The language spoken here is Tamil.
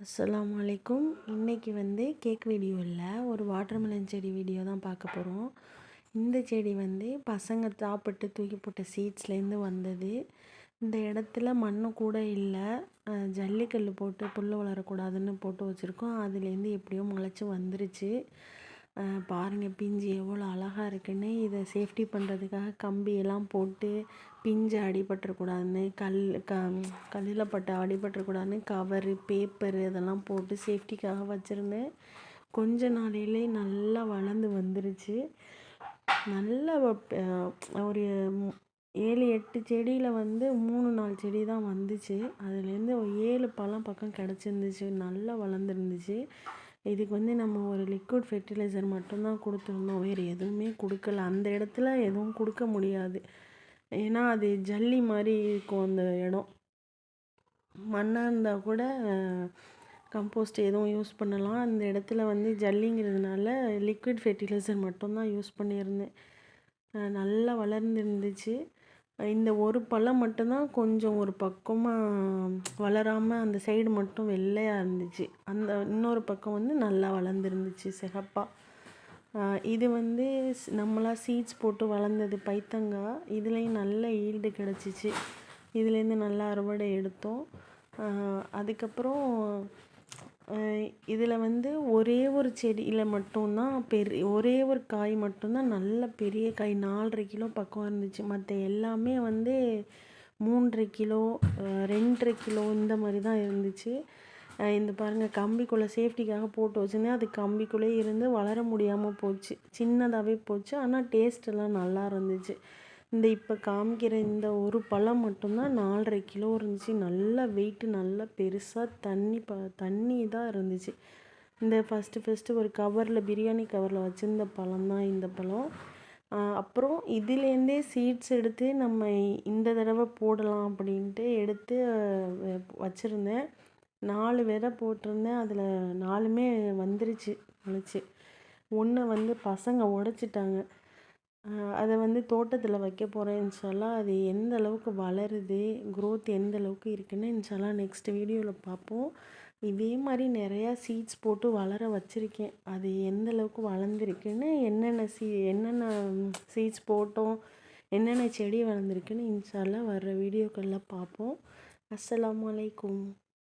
அஸ்ஸலாமு அலைக்கும். இன்றைக்கி வந்து கேக் வீடியோ இல்லை, ஒரு வாட்டர்மெலன் செடி வீடியோ தான் பார்க்க போகிறோம். இந்த செடி வந்து பசங்க சாப்பிட்டு தூக்கி போட்ட சீட்ஸ்லேருந்து வந்தது. இந்த இடத்துல மண்ணு கூட இல்லை, ஜல்லிக்கல் போட்டு புல் வளரக்கூடாதுன்னு போட்டு வச்சுருக்கோம். அதுலேருந்து எப்படியோ முளைச்சி வந்துருச்சு. பாருங்கள் பிஞ்சு எவ்வளோ அழகாக இருக்குன்னு. இதை சேஃப்டி பண்ணுறதுக்காக கம்பியெல்லாம் போட்டு பிஞ்சு அடிபட்டுறக்கூடாதுன்னு கல்லில் பட்டு அடிபட்டுறக்கூடாதுன்னு கவரு பேப்பரு இதெல்லாம் போட்டு சேஃப்டிக்காக வச்சுருந்தேன். கொஞ்ச நாளையிலே நல்லா வளர்ந்து வந்துருச்சு. நல்ல ஒரு 7-8 செடியில் வந்து 3-4 செடி தான் வந்துச்சு. அதுலேருந்து 7 பழம் பக்கம் கிடச்சிருந்துச்சு. நல்லா வளர்ந்துருந்துச்சு. இதுக்கு வந்து நம்ம ஒரு லிக்விட் ஃபெர்டிலைசர் மட்டும்தான் கொடுத்துருந்தோம், வேறு எதுவுமே கொடுக்கல. அந்த இடத்துல எதுவும் கொடுக்க முடியாது, ஏன்னா அது ஜல்லி மாதிரி இருக்கும். அந்த இடம் மண்ணாக இருந்தால் கூட கம்போஸ்ட் எதுவும் யூஸ் பண்ணலாம். அந்த இடத்துல வந்து ஜல்லிங்கிறதுனால லிக்விட் ஃபெர்டிலைசர் மட்டும்தான் யூஸ் பண்ணியிருந்தேன். நல்லா வளர்ந்துருந்துச்சு. இந்த ஒரு பழம் மட்டும்தான் கொஞ்சம் ஒரு பக்கமாக வளராமல் அந்த சைடு மட்டும் வெள்ளையாக இருந்துச்சு. அந்த இன்னொரு பக்கம் வந்து நல்லா வளர்ந்துருந்துச்சு சிகப்பாக. இது வந்து நம்மளாக சீட்ஸ் போட்டு வளர்ந்தது பைத்தங்காய். இதுலேயும் நல்ல ஈல்டு கிடச்சிச்சு. இதுலேருந்து நல்லா அறுவடை எடுத்தோம். அதுக்கப்புறம் இதில் வந்து ஒரே ஒரு செடியில் மட்டும்தான் ஒரே ஒரு காய் மட்டும்தான் நல்ல பெரிய காய், 4.5 கிலோ பக்கம் இருந்துச்சு. மற்ற எல்லாமே வந்து 3.5 கிலோ 2.5 கிலோ இந்த மாதிரி தான் இருந்துச்சு. இந்த பாருங்கள், கம்பிக்குள்ளே சேஃப்டிக்காக போட்டு வச்சுருந்தேன். அது கம்பிக்குள்ளே இருந்து வளர முடியாமல் போச்சு, சின்னதாகவே போச்சு. ஆனால் டேஸ்ட்டெல்லாம் நல்லா இருந்துச்சு. இந்த இப்போ காமிக்கிற இந்த ஒரு பழம் மட்டும்தான் 4.5 கிலோ இருந்துச்சு. நல்ல வெயிட்டு, நல்லா பெருசாக தண்ணி தான் இருந்துச்சு. இந்த ஃபஸ்ட்டு ஒரு கவரில், பிரியாணி கவரில் வச்சுருந்த பழம் தான் இந்த பழம். அப்புறம் இதுலேருந்தே சீட்ஸ் எடுத்து நம்ம இந்த தடவை போடலாம் அப்படின்ட்டு எடுத்து வச்சுருந்தேன். 4 விதை போட்டிருந்தேன். அதில் 4மே வந்துருச்சு, முளைச்சி. ஒன்று வந்து பசங்க உடச்சிட்டாங்க. அதை வந்து தோட்டத்தில் வைக்க போகிறேன் இன்ஷால்லா. அது எந்த அளவுக்கு வளருது, க்ரோத் எந்த அளவுக்கு இருக்குன்னு இன்ஷால்லா நெக்ஸ்ட் வீடியோவில் பார்ப்போம். இதே மாதிரி நிறையா சீட்ஸ் போட்டு வளர வச்சுருக்கேன். அது எந்த அளவுக்கு வளர்ந்துருக்குன்னு, என்னென்ன சீட்ஸ் போட்டோம், என்னென்ன செடி வளர்ந்துருக்குன்னு இன்ஷால்லா வர்ற வீடியோக்களில் பார்ப்போம். அஸ்ஸலாமு அலைக்கும்.